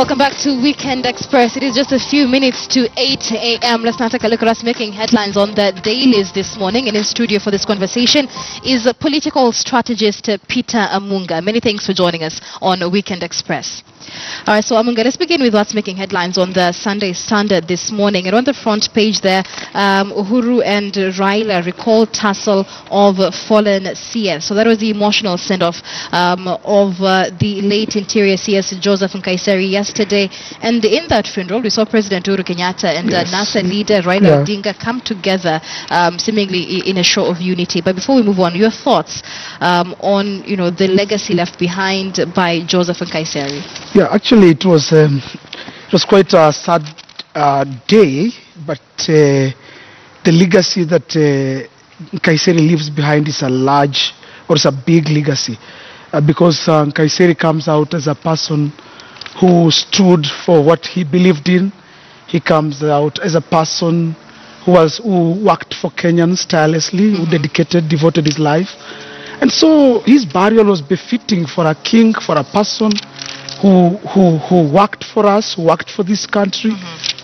Welcome back to Weekend Express. It is just a few minutes to 8 a.m. Let's now take a look at us making headlines on the dailies this morning. And in studio for this conversation is a political strategist Peter Amunga. Many thanks for joining us on Weekend Express. All right, so Amunga, let's begin with what's making headlines on the Sunday Standard this morning. And on the front page there, Uhuru and Raila recall tussle of fallen CS. So that was the emotional send-off of the late Interior CS Joseph Nkaissery yesterday. And in that funeral, we saw President Uhuru Kenyatta and NASA leader Raila Odinga come together, seemingly in a show of unity. But before we move on, your thoughts on the legacy left behind by Joseph Nkaissery? Yeah, actually, it was quite a sad day, but the legacy that Nkaissery leaves behind is a big legacy, because Nkaissery comes out as a person who stood for what he believed in. He comes out as a person who worked for Kenyans tirelessly, who devoted his life, and so his burial was befitting for a king, for a person who worked for us, who worked for this country,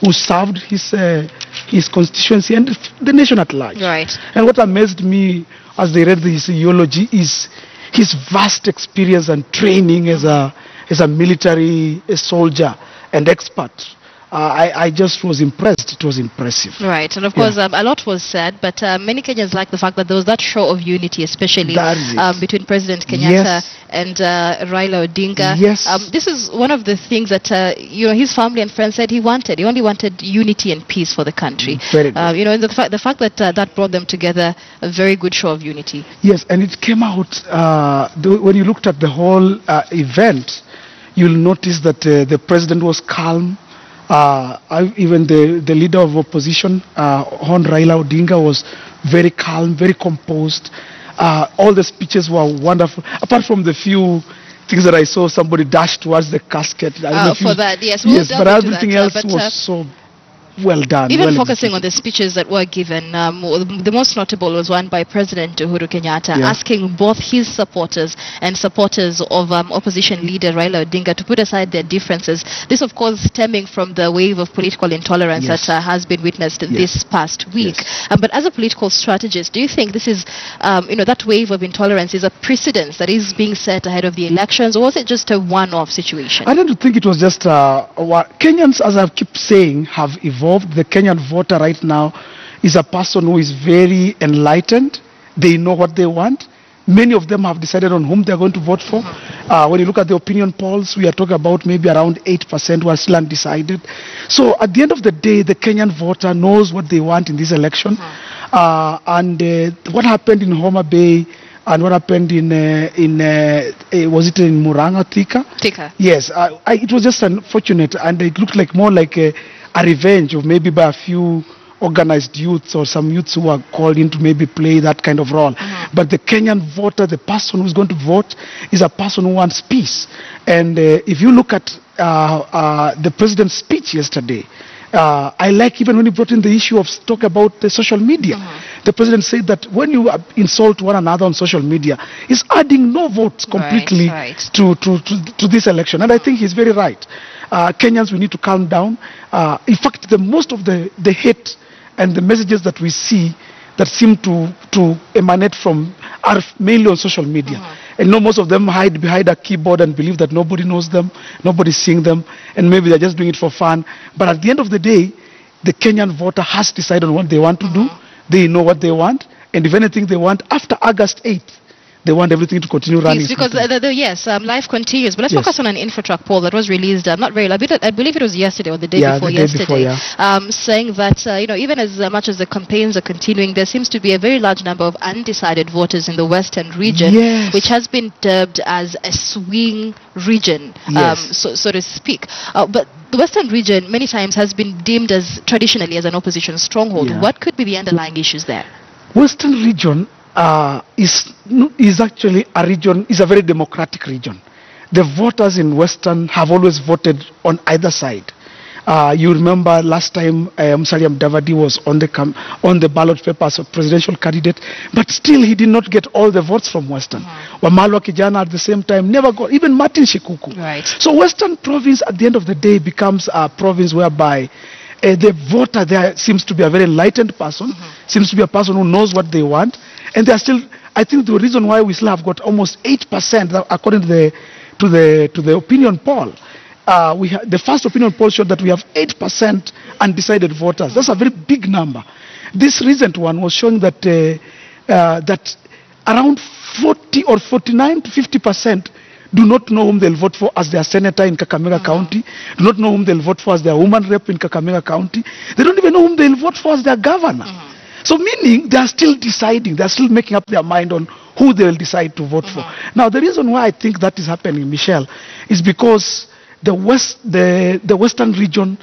who served his constituency and the nation at large. Right. And what amazed me as they read his eulogy is his vast experience and training as a military soldier and expert. I just was impressed. It was impressive. Right, and of course, a lot was said, but many Kenyans like the fact that there was that show of unity, especially between President Kenyatta and Raila Odinga. Yes. This is one of the things that his family and friends said he wanted. He only wanted unity and peace for the country. Very good. And the fact that that brought them together, a very good show of unity. Yes, and it came out when you looked at the whole event. You'll notice that the president was calm. Even the leader of opposition, Hon Raila Odinga, was very calm, very composed. All the speeches were wonderful, apart from the few things that I saw somebody dash towards the casket. Yes, but everything else was so well done. Even focusing on the speeches that were given, the most notable was one by President Uhuru Kenyatta, asking both his supporters and supporters of opposition leader Raila Odinga to put aside their differences. This, of course, stemming from the wave of political intolerance that has been witnessed this past week. But as a political strategist, do you think this is, that wave of intolerance is a precedence that is being set ahead of the elections, or was it just a one-off situation? I don't think it was just Kenyans, as I keep saying, have evolved. The Kenyan voter right now is a person who is very enlightened. They know what they want. Many of them have decided on whom they're going to vote for. When you look at the opinion polls, we are talking about maybe around 8% who are still undecided. So at the end of the day, the Kenyan voter knows what they want in this election. And what happened in Homa Bay and what happened was it in Murang'a, Thika? Yes, it was just unfortunate, and it looked like more like a revenge of maybe by a few organized youths or some youths who are called in to maybe play that kind of role. But the Kenyan voter, the person who's going to vote, is a person who wants peace. And if you look at the president's speech yesterday, I like even when he brought in the issue of talk about the social media. The president said that when you insult one another on social media, he's adding no votes completely to this election. And I think he's very right. Kenyans, we need to calm down. In fact, most of the hate and the messages that we see that seem to emanate from are mainly on social media. And most of them hide behind a keyboard and believe that nobody knows them, nobody's seeing them, and maybe they're just doing it for fun. But at the end of the day, the Kenyan voter has decided on what they want to do. They know what they want, and if anything they want after August 8th, they want everything to continue running. Yes, because life continues. But let's focus on an Infotrak poll that was released, not very, I believe it was yesterday or the day before yesterday, saying that even as much as the campaigns are continuing, there seems to be a very large number of undecided voters in the Western region, which has been dubbed as a swing region, so to speak. But the Western region many times has been deemed as traditionally as an opposition stronghold. What could be the underlying issues there? Western region is actually is a very democratic region. The voters in Western have always voted on either side. You remember last time Musalia Mudavadi was on the ballot paper as a presidential candidate, but still he did not get all the votes from Western. Wamalwa Kijana at the same time never got, even Martin Shikuku. Right. So Western province at the end of the day becomes a province whereby the voter there seems to be a very enlightened person, seems to be a person who knows what they want, and they are still, I think the reason why we still have got almost 8% according to the opinion poll. The first opinion poll showed that we have 8% undecided voters. That's a very big number. This recent one was showing that that around 40 or 49 to 50% do not know whom they'll vote for as their senator in Kakamega County, do not know whom they'll vote for as their woman rep in Kakamega County. They don't even know whom they'll vote for as their governor. So meaning they are still deciding, they are still making up their mind on who they will decide to vote for. Now the reason why I think that is happening, Michelle, is because the Western region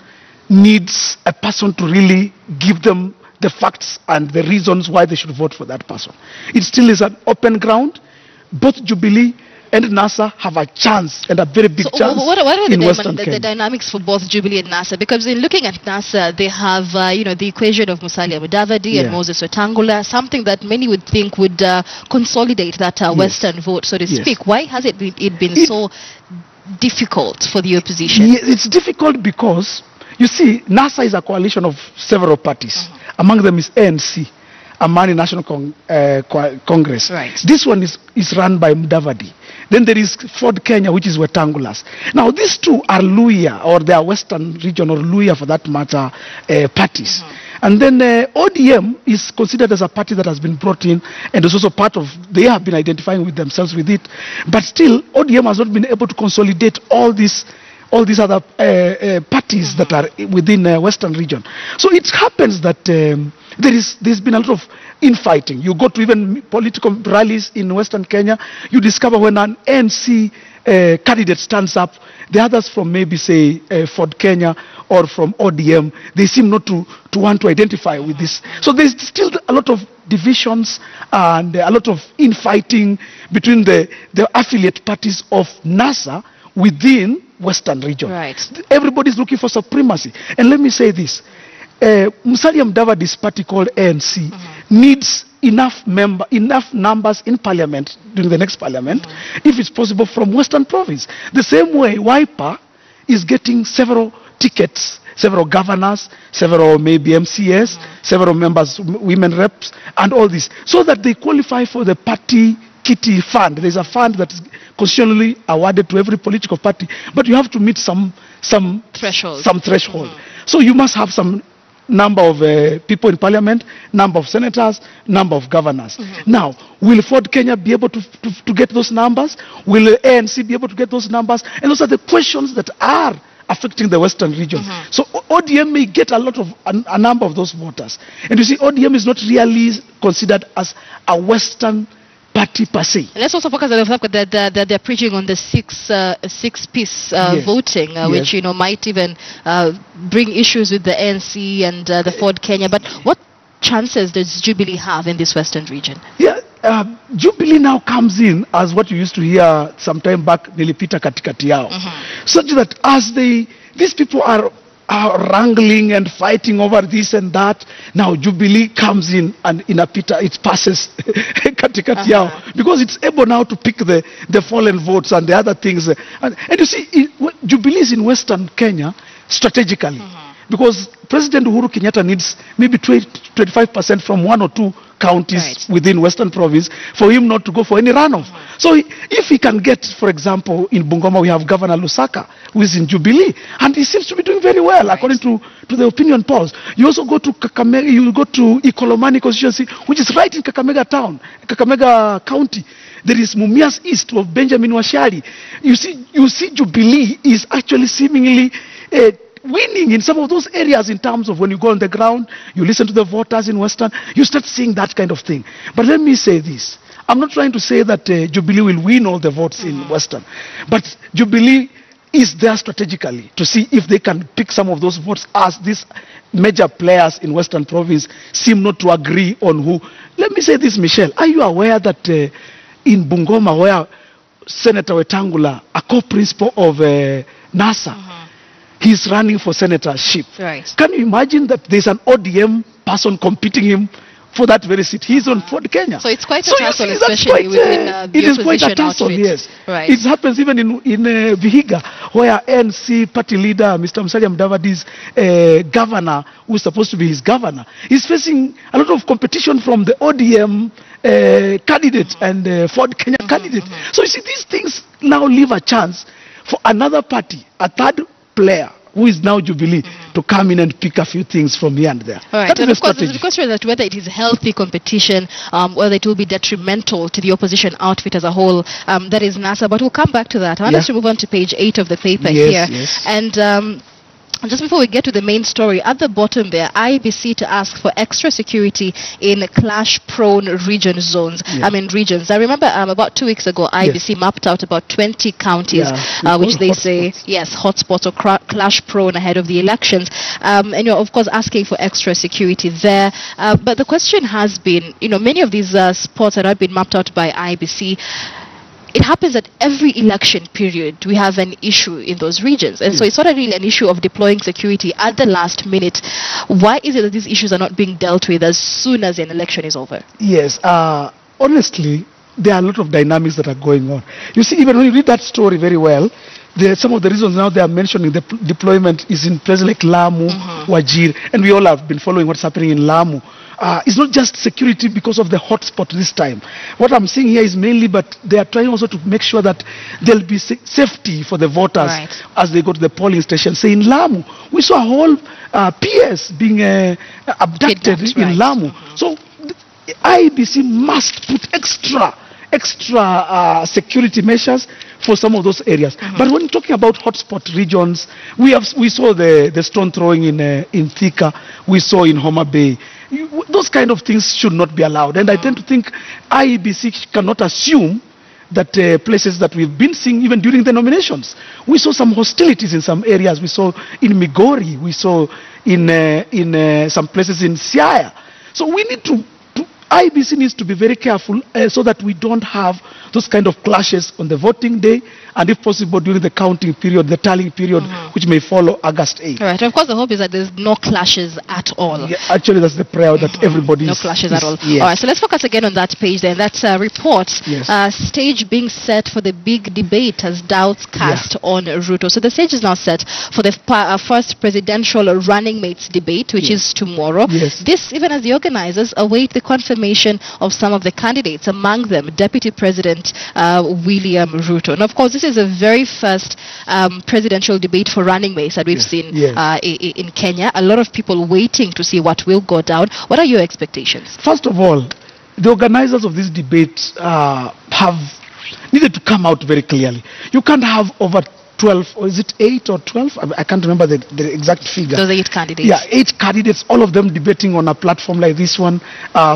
needs a person to really give them the facts and the reasons why they should vote for that person. It still is an open ground. Both Jubilee and NASA have a chance, and a very big chance what are in Western Kenya. The dynamics for both Jubilee and NASA? Because in looking at NASA, they have the equation of Musalia Mudavadi and Moses Wetangula, something that many would think would consolidate that Western vote, so to speak. Why has it been so difficult for the opposition? It's difficult because, you see, NASA is a coalition of several parties. Among them is ANC, Amani National Congress. Right. This one is run by Mudavadi. Then there is Ford Kenya, which is Wetangula's. Now these two are Luhya, or they are Western region, or Luhya for that matter, parties. And then ODM is considered as a party that has been brought in, and is also part of, they have been identifying with themselves with it. But still, ODM has not been able to consolidate all these other parties that are within Western region. So it happens that there's been a lot of infighting. You go to even political rallies in Western Kenya, you discover when an ANC candidate stands up, the others from maybe say Ford Kenya or from ODM, they seem not to want to identify with this. So there's still a lot of divisions and a lot of infighting between the affiliate parties of NASA within Western region. Right. Everybody's looking for supremacy. And let me say this. Musalia Mudavadi's party called ANC needs enough numbers in parliament during the next parliament, if it's possible, from Western province. The same way Wiper is getting several tickets, several governors, several maybe MCS, several members, women reps, and all this, so that they qualify for the party kitty fund. There's a fund that is constitutionally awarded to every political party, but you have to meet some threshold. So you must have some number of people in parliament, number of senators, number of governors. Now, will Ford Kenya be able to get those numbers? Will ANC be able to get those numbers? And those are the questions that are affecting the Western region. So ODM may get a number of those voters. And you see, ODM is not really considered as a Western party per se. Let's also focus on the fact that they're preaching on the six-piece voting, which might even bring issues with the ANC and the Ford Kenya. But what chances does Jubilee have in this Western region? Jubilee now comes in as what you used to hear some time back, nilipita katikati yao, such that as these people are wrangling and fighting over this and that, now Jubilee comes in and it passes katikati yao, because it's able now to pick the fallen votes and the other things. And you see, Jubilee is in Western Kenya strategically, because President Uhuru Kenyatta needs maybe 25% from one or two counties within Western Province for him not to go for any runoff. So if he can get, for example, in Bungoma we have Governor Lusaka, who is in Jubilee, and he seems to be doing very well according to the opinion polls. You also go to Kakamega, you go to Ikolomani constituency, which is right in Kakamega town, Kakamega County. There is Mumias East of Benjamin Washari. You see Jubilee is actually seemingly winning in some of those areas in terms of when you go on the ground, you listen to the voters in Western, you start seeing that kind of thing. But let me say this. I'm not trying to say that Jubilee will win all the votes in Western. But Jubilee is there strategically to see if they can pick some of those votes, as these major players in Western Province seem not to agree on who. Let me say this, Michelle. Are you aware that in Bungoma, where Senator Wetangula, a co-principal of NASA, he's running for senatorship. Right. Can you imagine that there's an ODM person competing him for that very seat? He's on Ford Kenya. So it's quite a So tussle, you see, that's especially quite, within the it is quite a opposition tussle, outfit. yes. Right. It happens even in Vihiga, where ANC party leader, Mr. Musalia Mudavadi's governor, who is supposed to be his governor, is facing a lot of competition from the ODM candidate and Ford Kenya candidate. So you see, these things now leave a chance for another party, a third player, who is now Jubilee, to come in and pick a few things from here and there. All right. That And is of course, strategy. there's the question as to whether it is healthy competition, whether it will be detrimental to the opposition outfit as a whole. That is NASA. But we'll come back to that. I want us to move on to page 8 of the paper here. Yes. And just before we get to the main story, at the bottom there, IEBC to ask for extra security in clash-prone region zones. Regions. I remember about 2 weeks ago, IEBC mapped out about 20 counties, which they say, hotspots or clash-prone ahead of the elections. And you're, of course, asking for extra security there. But the question has been, many of these spots that have been mapped out by IEBC, it happens that every election period we have an issue in those regions, and so it's not really an issue of deploying security at the last minute. Why is it that these issues are not being dealt with as soon as an election is over? Yes, honestly, there are a lot of dynamics that are going on. You see, even when you read that story very well, some of the reasons now they are mentioning the deployment is in places like Lamu, Wajir, and we all have been following what's happening in Lamu. It's not just security because of the hotspot this time. What I'm seeing here is mainly, but they are trying also to make sure that there'll be safety for the voters as they go to the polling station. Say in Lamu, we saw a whole PS being abducted in Lamu. So IEBC must put extra security measures for some of those areas. But when talking about hotspot regions, we saw the stone throwing in Thika, we saw in Homa Bay. Those kind of things should not be allowed. And I tend to think IEBC cannot assume that places that we've been seeing even during the nominations. We saw some hostilities in some areas. We saw in Migori. We saw in some places in Siaya. So we need to IEBC needs to be very careful so that we don't have those kind of clashes on the voting day, and if possible during the counting period, the tallying period, which may follow August 8th. Right. Of course, the hope is that there's no clashes at all. Yeah, actually, that's the prayer that everybody no clashes at all. Yes. All right, so let's focus again on that page then. That's a report. Stage being set for the big debate as doubts cast on Ruto. So the stage is now set for the first presidential running mates debate, which is tomorrow. This, even as the organizers await the confirmation of some of the candidates, among them Deputy President William Ruto. And of course, this is the very first presidential debate for running mates that we've seen in Kenya. A lot of people waiting to see what will go down. What are your expectations? First of all, the organizers of this debate have needed to come out very clearly. You can't have over 12, or is it 8 or 12? I can't remember the exact figure. Those are 8 candidates. Yeah, 8 candidates, all of them debating on a platform like this one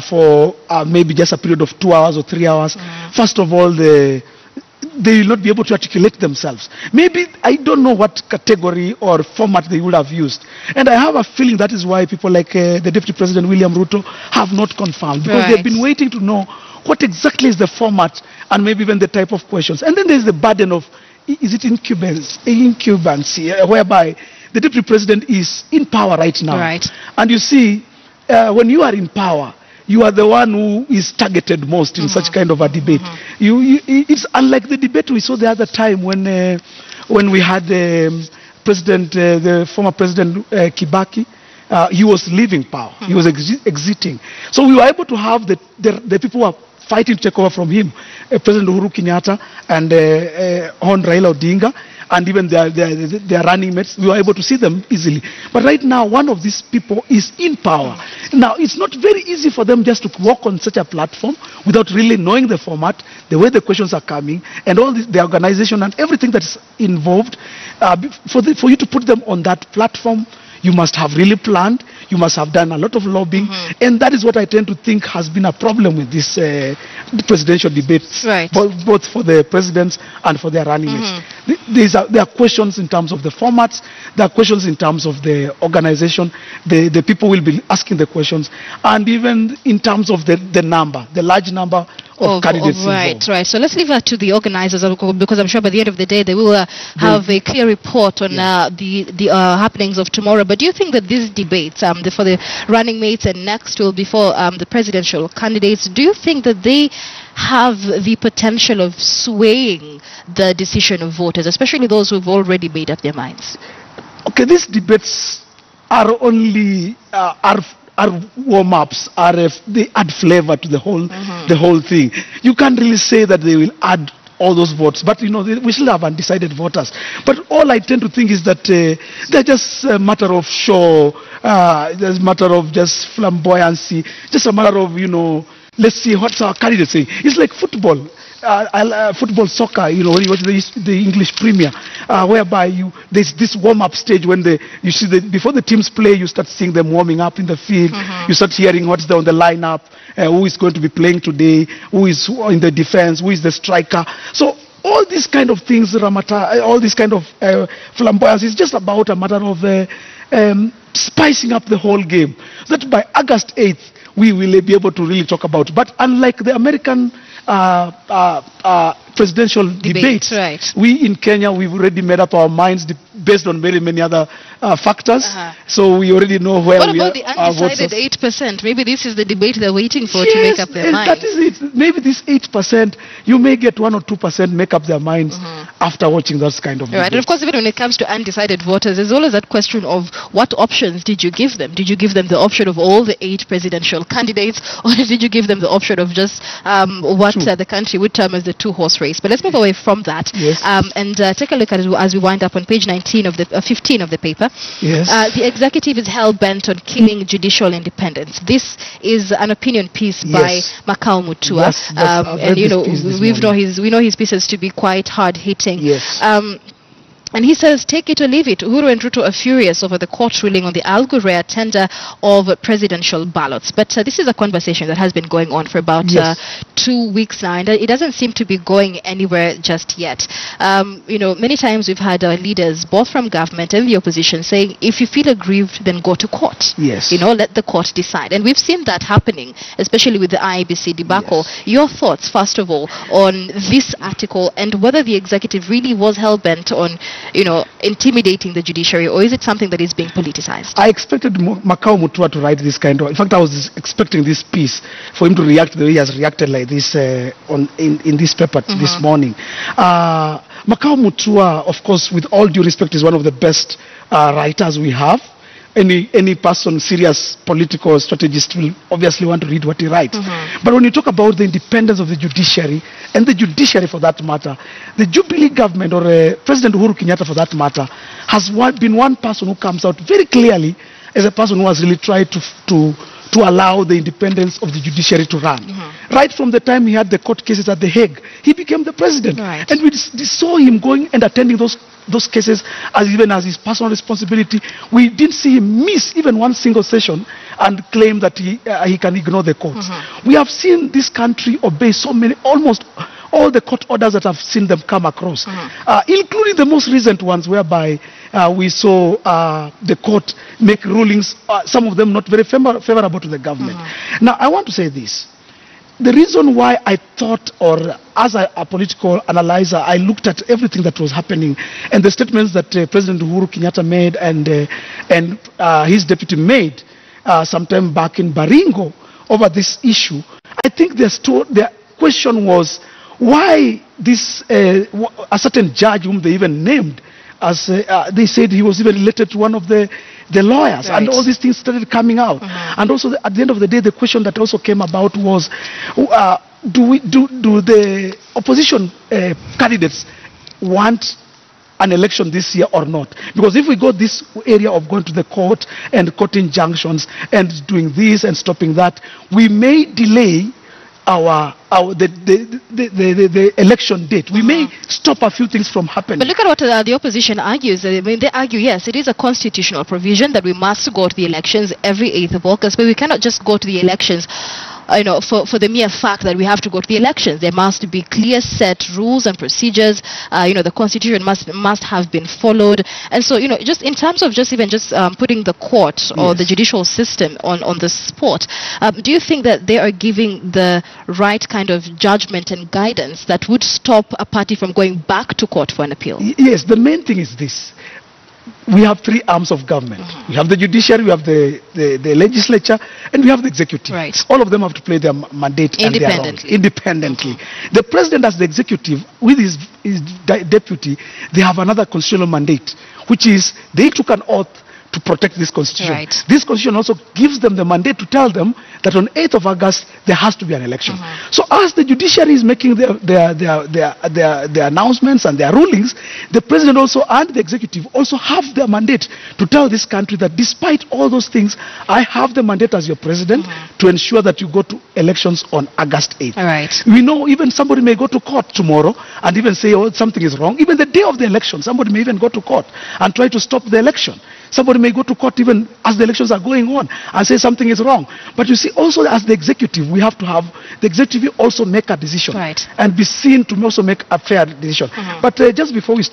for maybe just a period of 2 hours or 3 hours. First of all, they will not be able to articulate themselves. Maybe, I don't know what category or format they would have used. And I have a feeling that is why people like the Deputy President William Ruto have not confirmed. Because they've been waiting to know what exactly is the format and maybe even the type of questions. And then there's the burden of, is it incumbency, whereby the Deputy President is in power right now. And you see, when you are in power, you are the one who is targeted most in such kind of a debate. It's unlike the debate we saw the other time when we had the former President Kibaki. He was leaving power. He was exiting. So we were able to have the people who are fighting to take over from him, President Uhuru Kenyatta and Raila Odinga, and even their running mates. We were able to see them easily. But right now, one of these people is in power. Now, it's not very easy for them just to walk on such a platform without really knowing the format, the way the questions are coming, and all the organization and everything that's involved. For you to put them on that platform, you must have really planned, you must have done a lot of lobbying, and that is what I tend to think has been a problem with this presidential debates, both for the presidents and for their running mates. There are questions in terms of the formats, there are questions in terms of the organization, the people will be asking the questions, and even in terms of the large number of candidates involved. Right. So let's leave that to the organizers, because I'm sure by the end of the day they will have a clear report on the happenings of tomorrow. But do you think that these debates for the running mates and next will be for the presidential candidates, do you think that they have the potential of swaying the decision of voters, especially those who've already made up their minds? Okay, these debates are only are warm-ups, they add flavor to the whole thing. You can't really say that they will add all those votes, but we still have undecided voters. But all I tend to think is that they're just a matter of show, there's a matter of just flamboyancy, just a matter of let's see what's our candidate saying. It's like football. Football, soccer, when you watch the English Premier, whereby there's this warm-up stage when you see before the teams play, you start seeing them warming up in the field. You start hearing what's on the lineup, who is going to be playing today, who is in the defense, who is the striker. So all these kind of things, all this kind of flamboyance is just about a matter of spicing up the whole game. So that by August 8th, we will be able to really talk about. But unlike the American presidential debates, right, we in Kenya, we've already made up our minds based on very many other factors. So we already know where we are. What about the undecided 8%? Maybe this is the debate they're waiting for, to make up their minds. That is it. Maybe this 8%, you may get 1 or 2% make up their minds after watching those kind of debates. Right, and of course, even when it comes to undecided voters, there's always that question of what options did you give them? Did you give them the option of all the 8 presidential candidates, or did you give them the option of just what the country would term as the two-horse race? But let's move away from that and take a look at it as we wind up on page 15 of the paper. The executive is hell-bent on killing judicial independence. This is an opinion piece by Makau Mutua. And we know his pieces to be quite hard-hitting. And he says, take it or leave it. Uhuru and Ruto are furious over the court ruling on the Al Ghurair tender of presidential ballots. But this is a conversation that has been going on for about 2 weeks now, and it doesn't seem to be going anywhere just yet. Many times we've had our leaders, both from government and the opposition, saying, if you feel aggrieved, then go to court. Let the court decide. And we've seen that happening, especially with the IEBC debacle. Your thoughts, first of all, on this article and whether the executive really was hell-bent on intimidating the judiciary, or is it something that is being politicized? I expected Makau Mutua to write this kind of... In fact, I was expecting this piece for him to react the way he has reacted like this in this paper this morning. Makau Mutua, of course, with all due respect, is one of the best writers we have. Any person, serious political strategist, will obviously want to read what he writes. But when you talk about the independence of the judiciary, and the judiciary for that matter, the Jubilee government, or President Uhuru Kenyatta for that matter, has been one person who comes out very clearly as a person who has really tried to allow the independence of the judiciary to run. Right from the time he had the court cases at The Hague, he became the president. And we saw him going and attending those cases even as his personal responsibility. We didn't see him miss even one single session and claim that he can ignore the courts. We have seen this country obey almost all the court orders that I've seen them come across, including the most recent ones whereby we saw the court make rulings, some of them not very favorable to the government. Now, I want to say this. The reason why I thought, or as a political analyzer, I looked at everything that was happening and the statements that President Uhuru Kenyatta made and his deputy made sometime back in Baringo over this issue, I think the question was why this a certain judge whom they even named, as they said he was even related to one of the lawyers, and all these things started coming out. And also at the end of the day, the question that also came about was, do the opposition candidates want an election this year or not? Because if we go this area of going to the court and court injunctions and doing this and stopping that, we may delay the election date. We may stop a few things from happening. But look at what the opposition argues. I mean, they argue, yes, it is a constitutional provision that we must go to the elections every 8th of August, but we cannot just go to the elections for the mere fact that we have to go to the elections. There must be clear set rules and procedures. The constitution must have been followed. And so, just in terms of just putting the court or the judicial system on the spot, do you think that they are giving the right kind of judgment and guidance that would stop a party from going back to court for an appeal? Yes, the main thing is this. We have three arms of government. We have the judiciary, we have the legislature, and we have the executive. Right. All of them have to play their mandate independently. Independently. The president, as the executive, with his deputy, they have another constitutional mandate, which is they took an oath to protect this constitution. Right. This constitution also gives them the mandate to tell them that on 8th of August there has to be an election. So as the judiciary is making their announcements and their rulings, the president also and the executive also have their mandate to tell this country that despite all those things, I have the mandate as your president to ensure that you go to elections on August 8th. All right. We know even somebody may go to court tomorrow and even say, oh, something is wrong. Even the day of the election, somebody may even go to court and try to stop the election. Somebody may go to court even as the elections are going on and say something is wrong. But you see, also as the executive, we have to have the executive also make a decision and be seen to also make a fair decision. But just before we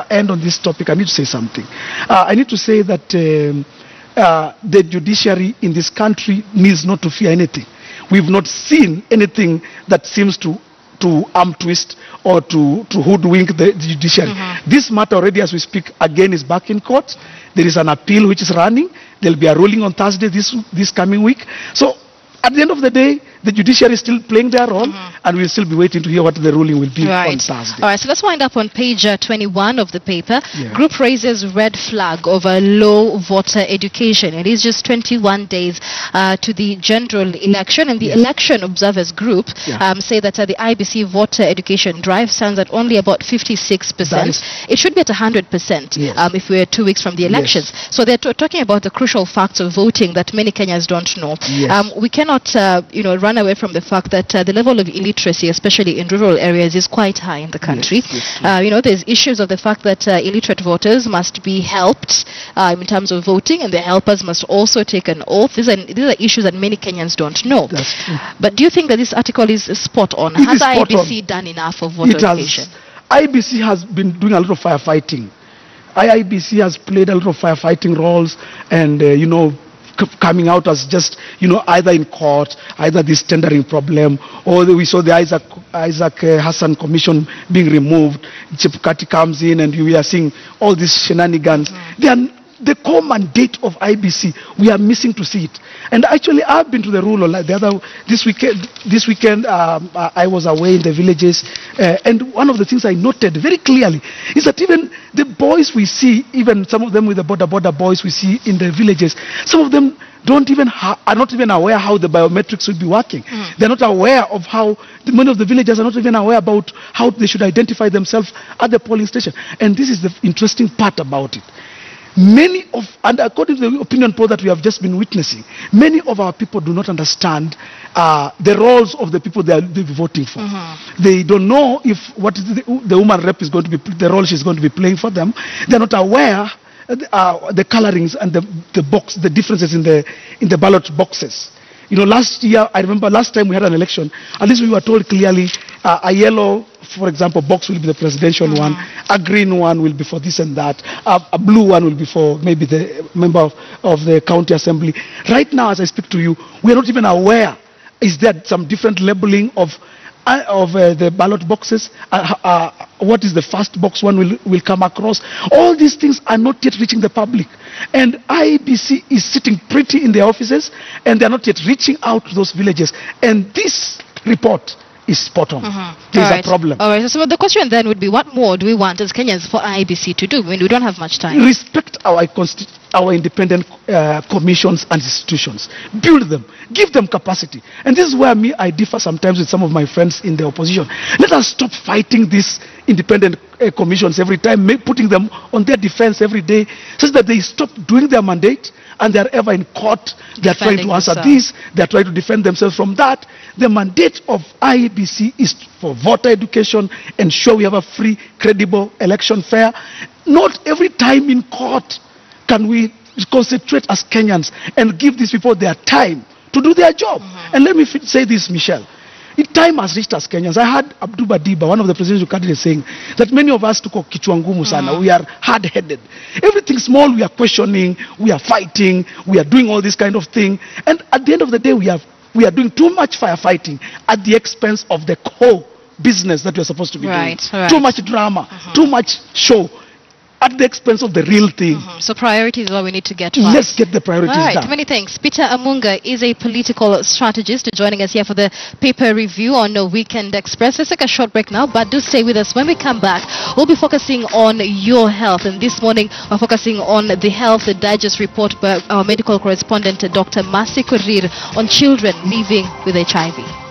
end on this topic, I need to say something. I need to say that the judiciary in this country needs not to fear anything. We've not seen anything that seems to arm twist or to hoodwink the judiciary. This matter already, as we speak, again is back in court. There is an appeal which is running. There will be a ruling on Thursday this coming week. So at the end of the day, the judiciary is still playing their role, and we'll still be waiting to hear what the ruling will be on Thursday. All right, so let's wind up on page 21 of the paper. Group raises red flag over low voter education. It is just 21 days to the general election, and the election observers group say that the IBC voter education drive stands at only about 56%. It should be at 100% if we're 2 weeks from the elections. So they're talking about the crucial facts of voting that many Kenyans don't know. We cannot, run away from the fact that the level of illiteracy, especially in rural areas, is quite high in the country. There's issues of the fact that illiterate voters must be helped in terms of voting, and the helpers must also take an oath. These are issues that many Kenyans don't know. But do you think that this article is spot on? Has IBC done enough of voter education? IBC has been doing a lot of firefighting. IBC has played a lot of firefighting roles, and coming out as just, either in court, either this tendering problem, or we saw the Isaac Hassan Commission being removed. Chepukati comes in, and we are seeing all these shenanigans. They are the core mandate of IBC. We are missing to see it. And actually, I've been to the rural this weekend. I was away in the villages, and one of the things I noted very clearly is that even the boys we see, even some of them with the border boys we see in the villages, some of them are not even aware how the biometrics will be working. They're not aware of how many of the villagers are not even aware about how they should identify themselves at the polling station. And this is the interesting part about it. And according to the opinion poll that we have just been witnessing, many of our people do not understand the roles of the people they'll be voting for. They don't know what the woman rep is going to be, the role she's going to be playing for them. They're not aware the colorings and the differences in the ballot boxes. Last year, I remember last time we had an election, at least we were told clearly a yellow, for example, box will be the presidential one, a green one will be for this and that, a blue one will be for maybe the member of the county assembly. Right now, as I speak to you, we are not even aware, is there some different labeling of the ballot boxes? What is the first box one will come across? All these things are not yet reaching the public. And IBC is sitting pretty in their offices, and they are not yet reaching out to those villages. And this report is spot on. There's a problem. All right. So the question then would be, what more do we want as Kenyans for IBC to do when we don't have much time? Respect our independent commissions and institutions. Build them. Give them capacity. And this is where I differ sometimes with some of my friends in the opposition. Let us stop fighting these independent commissions every time, putting them on their defense every day, so that they stop doing their mandate, and they are ever in court. They are trying to answer this. They are trying to defend themselves from that. The mandate of IEBC is for voter education, ensure we have a free, credible election fair. Not every time in court can we concentrate as Kenyans and give these people their time to do their job. And let me say this, Michelle. Time has reached us Kenyans. I heard Abduba Diba, one of the presidential candidates, saying that many of us tuko kichwa ngumu sana. We are hard-headed. Everything small we are questioning, we are fighting, we are doing all this kind of thing. And at the end of the day, we are doing too much firefighting at the expense of the core business that we are supposed to be doing. Right. Too much drama, too much show at the expense of the real thing. So priorities is what we need to get first. Let's get the priorities done. Many thanks. Peter Amunga is a political strategist joining us here for the paper review on Weekend Express. Let's take a short break now, but do stay with us. When we come back, we'll be focusing on your health. And this morning, we're focusing on the Health Digest report by our medical correspondent, Dr. Masi Kurir, on children living with HIV.